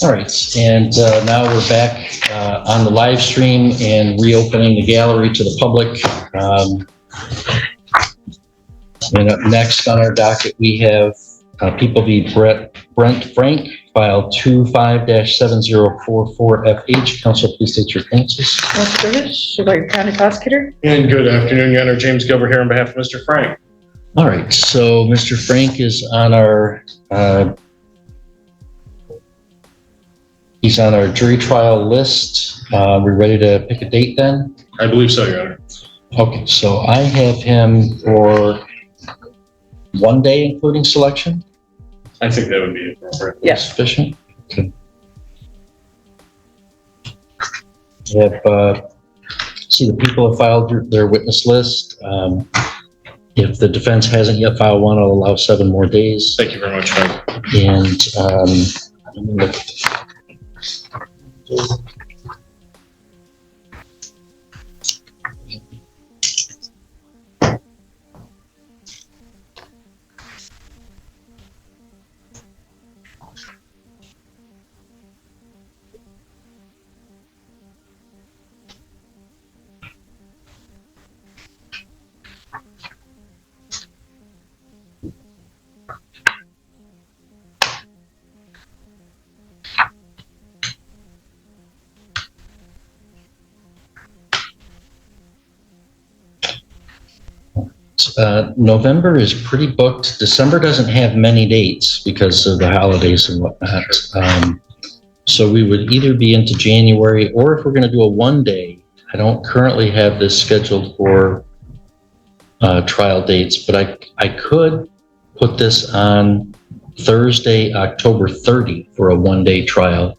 All right, and now we're back on the live stream and reopening the gallery to the public. And up next on our docket, we have People v. Brent Frank, file 25-7044FH. Counsel, please state your answers. Mr. Rich, County Prosecutor. And good afternoon, Your Honor. James Gilbert here on behalf of Mr. Frank. All right, so Mr. Frank is on our he's on our jury trial list. We're ready to pick a date then? I believe so, Your Honor. Okay, so I have him for 1 day, including selection. I think that would be appropriate. Yes. Sufficient. Okay. We have, see, the people have filed their witness list. If the defense hasn't yet filed one, I'll allow 7 more days. Thank you very much, Frank. And let me look. November is pretty booked. December doesn't have many dates because of the holidays and whatnot. So we would either be into January, or if we're going to do a 1 day, I don't currently have this scheduled for trial dates, but I could put this on Thursday, October 30 for a 1 day trial.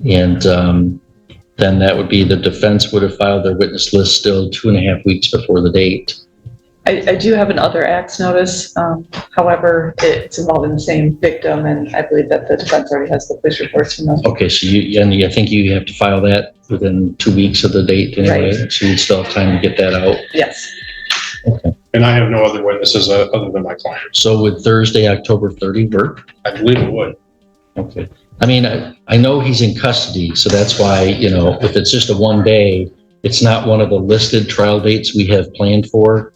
And then that would be the defense would have filed their witness list still 2.5 weeks before the date. I do have an other acts notice. However, it's involving the same victim, and I believe that the defense already has the police reports from them. Okay, so I think you have to file that within 2 weeks of the date anyway, right. So you still have time to get that out. Yes. Okay. And I have no other witnesses other than my client. So would Thursday, October 30 work? I believe it would. Okay. I mean, I know he's in custody, so that's why, if it's just a 1 day, it's not one of the listed trial dates we have planned for.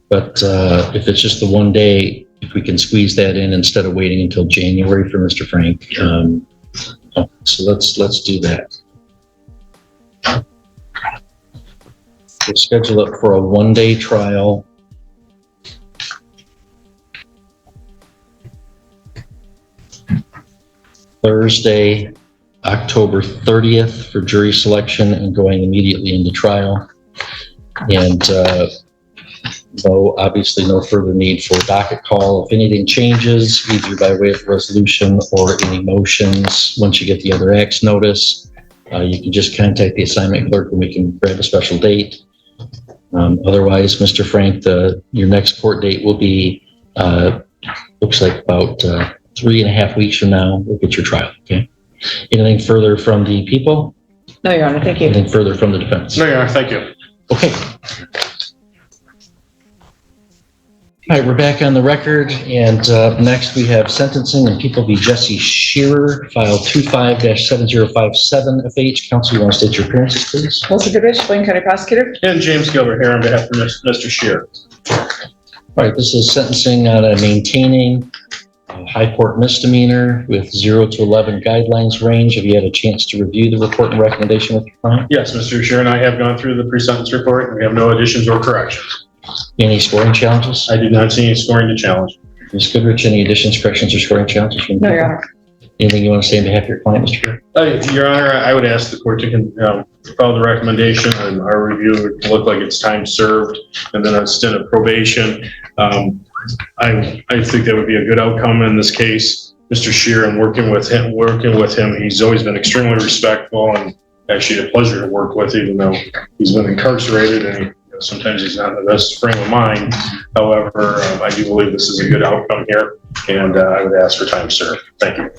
But if it's just the 1 day, if we can squeeze that in instead of waiting until January for Mr. Frank, so let's do that. We'll schedule it for a 1 day trial. Thursday, October 30th for jury selection and going immediately into trial. And obviously no further need for a docket call. If anything changes, either by way of resolution or any motions, once you get the other acts notice, you can just contact the assignment clerk and we can grab a special date. Otherwise, Mr. Frank, your next court date will be, looks like about 3.5 weeks from now. We'll get your trial, okay? Anything further from the people? No, Your Honor, thank you. Anything further from the defense? No, Your Honor, thank you. Okay. All right, we're back on the record, and next we have sentencing and People v. Jesse Shear, file 25-7057FH. Counsel, you want to state your appearances, please? Mr. Rich, County Prosecutor. And James Gilbert here on behalf of Mr. Shear. All right, this is sentencing on a maintaining high court misdemeanor with 0 to 11 guidelines range. Have you had a chance to review the report and recommendation with your client? Yes, Mr. Shear and I have gone through the pre-sentence report, and we have no additions or corrections. Any scoring challenges? I did not see any scoring to challenge. Ms. Goodrich, any additions, corrections, or scoring challenges? No, Your Honor. Anything you want to say on behalf of your client, Mr. Shear? Your Honor, I would ask the court to follow the recommendation, and our review would look like it's time served and then a stint of probation. I think that would be a good outcome in this case. Mr. Shear, and working with him, he's always been extremely respectful and actually a pleasure to work with, even though he's been incarcerated and sometimes he's not in the best frame of mind. However, I do believe this is a good outcome here, and I would ask for time served. Thank you.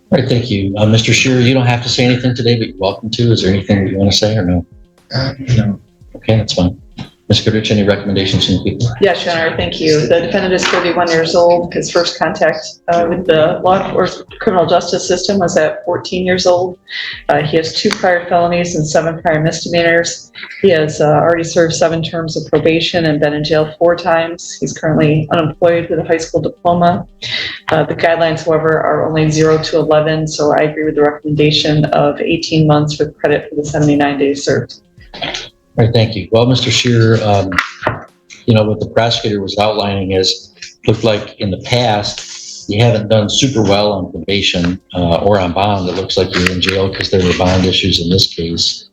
All right, thank you. Mr. Shear, you don't have to say anything today, but you're welcome to. Is there anything you want to say or no? No. Okay, that's fine. Ms. Goodrich, any recommendations from people? Yes, Your Honor, thank you. The defendant is 31 years old. His first contact with the law or criminal justice system was at 14 years old. He has 2 prior felonies and 7 prior misdemeanors. He has already served 7 terms of probation and been in jail 4 times. He's currently unemployed with a high school diploma. The guidelines, however, are only 0 to 11, so I agree with the recommendation of 18 months with credit for the 79 days served. All right, thank you. Well, Mr. Shear, what the prosecutor was outlining is, looked like in the past, you haven't done super well on probation or on bond. It looks like you're in jail because there were bond issues in this case.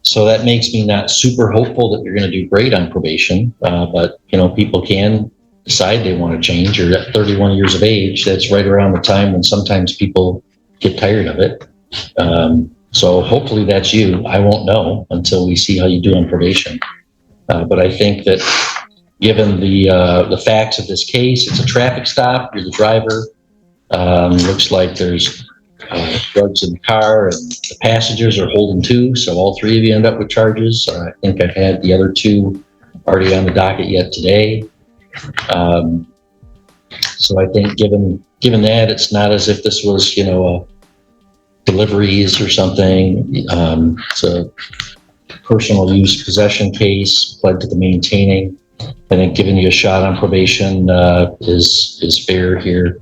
So that makes me not super hopeful that you're going to do great on probation. But, people can decide they want to change. You're at 31 years of age. That's right around the time when sometimes people get tired of it. So hopefully that's you. I won't know until we see how you do on probation. But I think that given the facts of this case, it's a traffic stop, you're the driver. Looks like there's drugs in the car and the passengers are holding 2. So all 3 of you end up with charges. I think I've had the other 2 already on the docket yet today. So I think given that, it's not as if this was, deliveries or something. It's a personal use possession case, pled to the maintaining. I think giving you a shot on probation is fair here.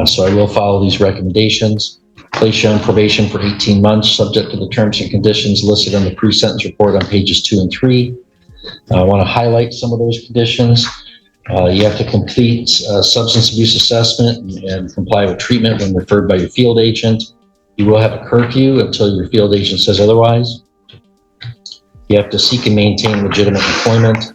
So I will follow these recommendations. Place you on probation for 18 months, subject to the terms and conditions listed on the pre-sentence report on pages 2 and 3. I want to highlight some of those conditions. You have to complete a substance abuse assessment and comply with treatment when referred by your field agent. You will have a curfew until your field agent says otherwise. You have to seek and maintain legitimate employment.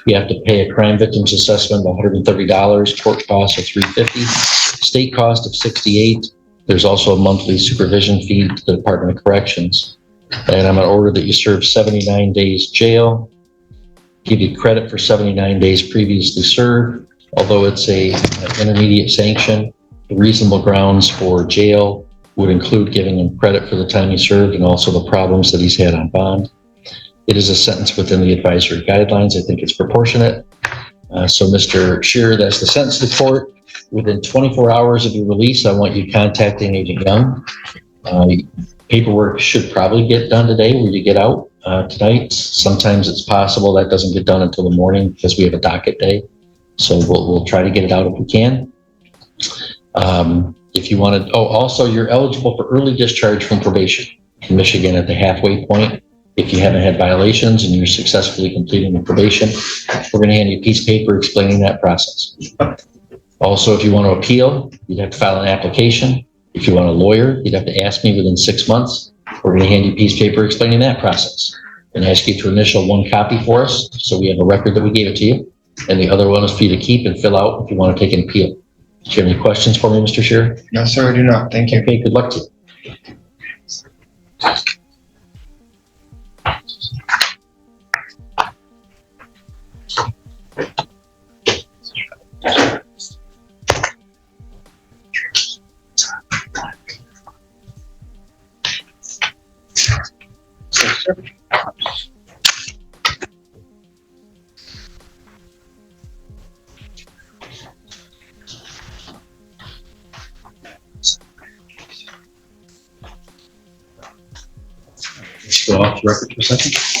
You have to pay a crime victims assessment of $130, court costs of $350, state cost of $68. There's also a monthly supervision fee to the Department of Corrections. And I'm going to order that you serve 79 days jail, give you credit for 79 days previously served. Although it's an intermediate sanction, the reasonable grounds for jail would include giving him credit for the time he served and also the problems that he's had on bond. It is a sentence within the advisory guidelines. I think it's proportionate. So Mr. Shear, that's the sentence of the court. Within 24 hours of your release, I want you contacting Agent Young. Paperwork should probably get done today when you get out tonight. Sometimes it's possible that doesn't get done until the morning because we have a docket day. So we'll try to get it out if we can. If you want to, also you're eligible for early discharge from probation in Michigan at the halfway point. If you haven't had violations and you're successfully completing the probation, we're going to hand you a piece of paper explaining that process. Also, if you want to appeal, you'd have to file an application. If you want a lawyer, you'd have to ask me within 6 months. We're going to hand you a piece of paper explaining that process and ask you to initial 1 copy for us so we have a record that we gave it to you. And the other one is for you to keep and fill out if you want to take an appeal. Do you have any questions for me, Mr. Shear? No, sir, I do not. Thank you. Okay, good luck to you. Let's go off the record for a second.